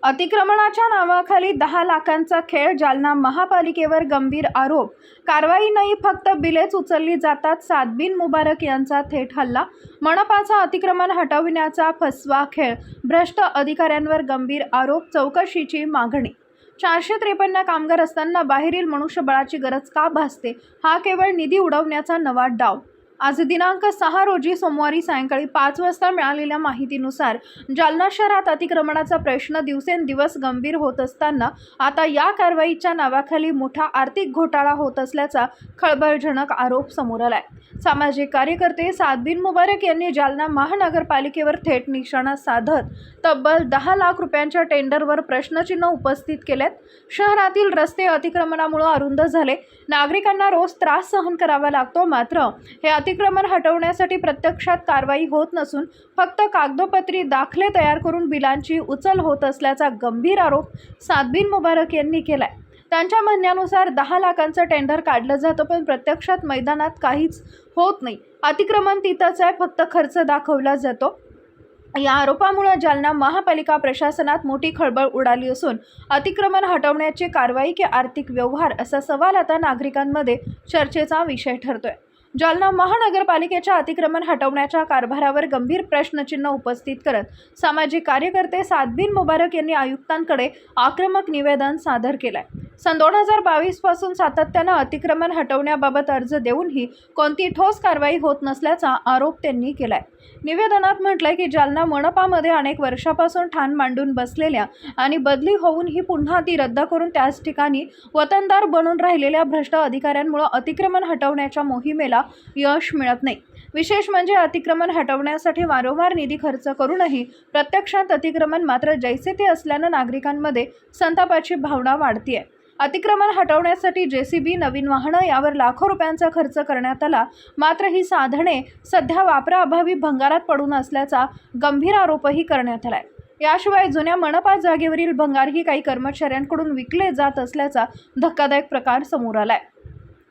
अतिक्रमणाच्या नावाखाली 10 लाखांचा खेळ, जालना महापालिकेवर गंभीर आरोप. कारवाई नाही, फक्त बिलेच उचलली जातात. सादबिन मुबारक यांचा थेट हल्ला. मनपाचा अतिक्रमण हटविण्याचा फसवा खेळ, भ्रष्ट अधिकाऱ्यांवर गंभीर आरोप. चौकशीची मागणी. 453 कामगार असताना बाहेरील मनुष्यबळाची गरज का भासते? हा केवळ निधी उडवण्याचा नवा डाव. आज दिनांक 6 रोजी सोमवारी सायंकाळी 5 वाजता मिळालेल्या माहितीनुसार जालना शहरात अतिक्रमणाचा प्रश्न दिवसेंदिवस गंभीर होत असताना आता या कारवाईच्या नावाखाली मोठा आर्थिक घोटाळा होत असल्याचा खळबळजनक आरोप समोर आलाय. सामाजिक कार्यकर्ते सादबिन मुबारक यांनी जालना महानगरपालिकेवर थेट निशाणा साधत तब्बल 10 लाख रुपयांच्या टेंडरवर प्रश्नचिन्ह उपस्थित केलेत. शहरातील रस्ते अतिक्रमणामुळे अरुंद झाले. नागरिकांना रोज त्रास सहन करावा लागतो. मात्र हे अतिक्रमण हटवण्यासाठी प्रत्यक्षात कारवाई होत नसून फक्त कागदोपत्री दाखले तयार करून बिलांची उचल होत असल्याचा गंभीर आरोप सादबिन मुबारक यांनी केलाय. त्यांच्या म्हणण्यानुसार 10 लाखांचं टेंडर काढलं जातं, पण प्रत्यक्षात मैदानात काहीच होत नाही. अतिक्रमण तिथंच आहे, फक्त खर्च दाखवला जातो. या आरोपामुळे जालना महापालिका प्रशासनात मोठी खळबळ उडाली असून अतिक्रमण हटवण्याची कारवाई की आर्थिक व्यवहार असा सवाल आता नागरिकांमध्ये चर्चेचा विषय ठरतोय. जालना महानगरपालिकेच्या अतिक्रमण हटवण्याच्या कारभारावर गंभीर प्रश्नचिन्ह उपस्थित करत सामाजिक कार्यकर्ते सादबिन मुबारक यांनी आयुक्तांकडे आक्रमक निवेदन सादर केलंय. सन 2022 पासून सातत्यानं अतिक्रमण हटवण्याबाबत अर्ज देऊनही कोणती ठोस कारवाई होत नसल्याचा आरोप त्यांनी केलाय. निवेदनात म्हटलंय की जालना मनपामध्ये अनेक वर्षापासून ठाण मांडून बसलेल्या आणि बदली होऊनही पुन्हा ती रद्द करून त्याच ठिकाणी वतनदार बनून राहिलेल्या भ्रष्ट अधिकाऱ्यांमुळे अतिक्रमण हटवण्याच्या मोहिमेला यश मिळत नाही. विशेष म्हणजे अतिक्रमण हटवण्यासाठी वारंवार निधी खर्च करूनही प्रत्यक्षात अतिक्रमण मात्र जैसे ते असल्यानं नागरिकांमध्ये संतापाची भावना वाढतीये. अतिक्रमण हटवण्यासाठी JCB, नवीन वाहनं यावर लाखो रुपयांचा खर्च करण्यात आला. मात्र ही साधने सध्या वापराअभावी भंगारात पडून असल्याचा गंभीर आरोपही करण्यात आलाय. याशिवाय जुन्या मनपा जागेवरील भंगारही काही कर्मचाऱ्यांकडून विकले जात असल्याचा धक्कादायक प्रकार समोर आलाय.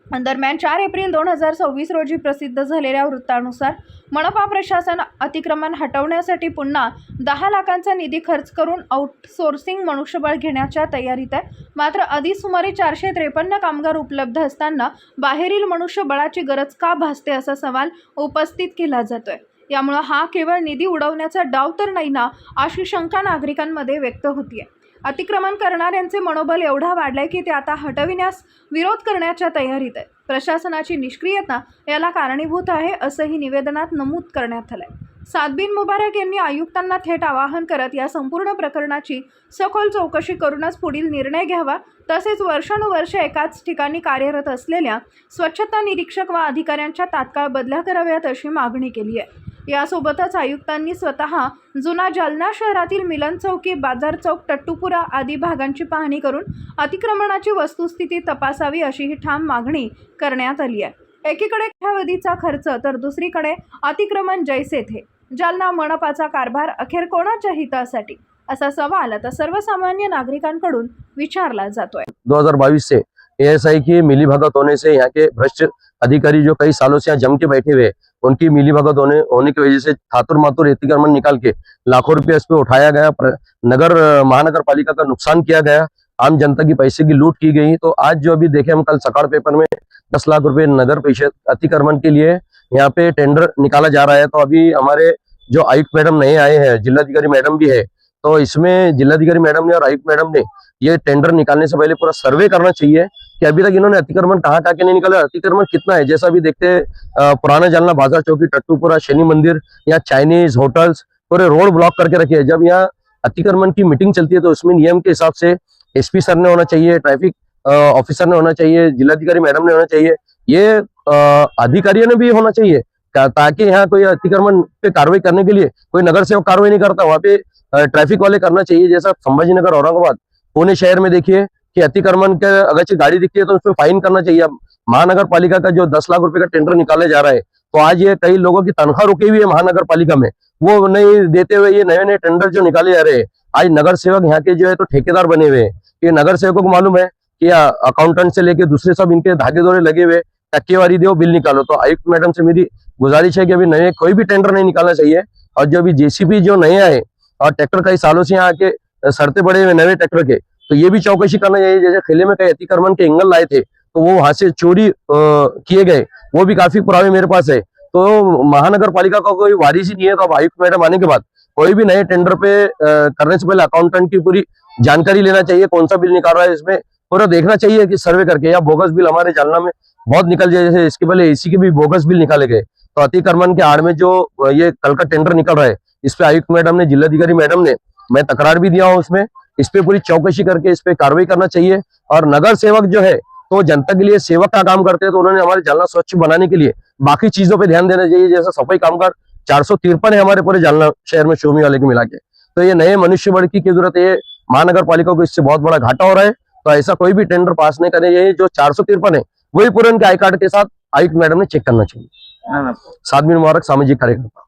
दरम्यान 4 एप्रिल 2026 रोजी प्रसिद्ध झालेल्या वृत्तानुसार मनपा प्रशासन अतिक्रमण हटवण्यासाठी पुन्हा 10 लाखांचा निधी खर्च करून आउटसोर्सिंग मनुष्यबळ घेण्याच्या तयारीत आहे. मात्र आधी सुमारे 453 कामगार उपलब्ध असताना बाहेरील मनुष्यबळाची गरज का भासते असा सवाल उपस्थित केला जातोय. यामुळे हा केवळ निधी उडवण्याचा डाव तर नाही ना, अशी शंका नागरिकांमध्ये व्यक्त होतीये. अतिक्रमण करणाऱ्यांचे मनोबल एवढा वाढलंय की ते आता हटविण्यास विरोध करण्याच्या तयारीत आहे. प्रशासनाची निष्क्रियता याला कारणीभूत आहे असंही निवेदनात नमूद करण्यात आलंय. सादबिन मुबारक यांनी आयुक्तांना थेट आवाहन करत या संपूर्ण प्रकरणाची सखोल चौकशी करूनच पुढील निर्णय घ्यावा. तसेच वर्षानुवर्षे एकाच ठिकाणी कार्यरत असलेल्या स्वच्छता निरीक्षक व अधिकाऱ्यांच्या तात्काळ बदल्या कराव्यात अशी मागणी केली आहे. यासोबतच आयुक्तांनी स्वतः जुना जालना शहरातील मिलन चौकी, बाजार चौक, टट्टूपुरा आदी भागांची पाहणी करून अतिक्रमणाची वस्तुस्थिती तपासावी अशीही ठाम मागणी करण्यात आली आहे. एकीकडे कालावधीचा खर्च तर दुसरीकडे अतिक्रमण जैसे थे. जालना मनपाचा कारभार अखेर कोणाच्या हितासाठी, असा सवाल आता सर्वसामान्य नागरिकांकडून विचारला जातोय. 2022 से ऐसा है कि मिलीभगत होने से यहाँ के भ्रष्ट अधिकारी जो कई सालों से यहाँ जम के बैठे हुए, उनकी मिलीभगत होने की वजह से थातुर मातुर अतिक्रमण निकाल के लाखों रुपए इस पे उठाया गया, महानगर पालिका का नुकसान किया गया, आम जनता की पैसे की लूट की गई। तो आज जो अभी देखे हम कल सकाळ पेपर में 10 लाख रुपए नगर परिषद अतिक्रमण के लिए यहाँ पे टेंडर निकाला जा रहा है। तो अभी हमारे जो आयुक्त मैडम नए आए हैं, जिलाधिकारी मैडम भी है, तो इसमें जिलाधिकारी मैडम ने और आयुक्त मैडम ने ये टेंडर निकालने से पहले पूरा सर्वे करना चाहिए कि अभी तक इन्होंने अतिक्रमण कहाँ के नहीं निकाला, अतिक्रमण कितना है। जैसा अभी देखते हैं पुराना जालना बाजार चौकी, टट्टूपुरा, शनि मंदिर, यहाँ चाइनीज होटल्स पूरे रोड ब्लॉक करके रखे हैं। जब यहाँ अतिक्रमण की मीटिंग चलती है तो उसमें नियम के हिसाब से SP सर ने होना चाहिए, ट्रैफिक ऑफिसर ने होना चाहिए, जिलाधिकारी मैडम ने होना चाहिए, ये अधिकारियों ने भी होना चाहिए, ताकि यहाँ कोई अतिक्रमण पे कार्रवाई करने के लिए कोई नगर सेवक कार्रवाई नहीं करता, वहाँ पे ट्रैफिक वाले करना चाहिए। जैसा संभाजीनगर, औरंगाबाद, पुणे शहर में देखिए कि अतिक्रमण के अगर गाड़ी दिखती है तो उसमें फाइन करना चाहिए। अब महानगर पालिका का जो 10 लाख रुपए का टेंडर निकाला जा रहा है, तो आज ये कई लोगों की तनख्वाह रुकी हुई है महानगर पालिका में, वो नहीं देते हुए ये नए नए टेंडर जो निकाले जा रहे हैं। आज नगर सेवक यहाँ के जो है तो ठेकेदार बने हुए हैं। ये नगर सेवकों को मालूम है कि अकाउंटेंट से लेके दूसरे सब इनके धागे दौरे लगे हुए, टक्केवारी दो, बिल निकालो। तो आयुक्त मैडम से मेरी गुजारिश है कि अभी नए कोई भी टेंडर नहीं निकालना चाहिए। और जो अभी JCB जो नए आए और ट्रैक्टर कई सालों से यहाँ आके सड़ते पड़े हुए नए ट्रैक्टर के, तो ये भी चौकसी करना चाहिए। जैसे खेले में कई अतिक्रमण के एंगल लाए थे तो वो वहां से चोरी किए गए, वो भी काफी पुरावे मेरे पास है। तो महानगर पालिका का कोई वारिस ही नहीं है, तो अब आयुक्त मैडम आने के बाद कोई भी नए टेंडर पे करने से पहले अकाउंटेंट की पूरी जानकारी लेना चाहिए, कौन सा बिल निकाल रहा है, इसमें पूरा देखना चाहिए कि सर्वे करके। या बोगस बिल हमारे जालना में बहुत निकल जाए, जैसे इसके पहले एसी के भी बोगस बिल निकाले गए। तो अतिक्रमण के आड़ में जो ये कल का टेंडर निकल रहा है, इस पे आयुक्त मैडम ने, जिलाधिकारी मैडम ने, मैं तकरार भी दिया हूँ उसमें, इस पे पूरी चौकसी करके इस पे कार्रवाई करना चाहिए। और नगर सेवक जो है तो जनता के लिए सेवक का काम करते हैं, तो उन्होंने हमारे जालना स्वच्छ बनाने के लिए बाकी चीजों पे ध्यान देना चाहिए। जैसा सफाई कामगार 453 है हमारे पूरे जालना शहर में, शोमी वाले को मिला के। तो ये नए मनुष्य बल की जरूरत है, महानगर पालिका को इससे बहुत बड़ा घाटा हो रहा है। तो ऐसा कोई भी टेंडर पास नहीं करे, ये जो 453 है वही पूरे उनके आई कार्ड के साथ आयुक्त मैडम ने चेक करना चाहिए। सादबिन मुबारक, सामाजिक कार्यकर्ता।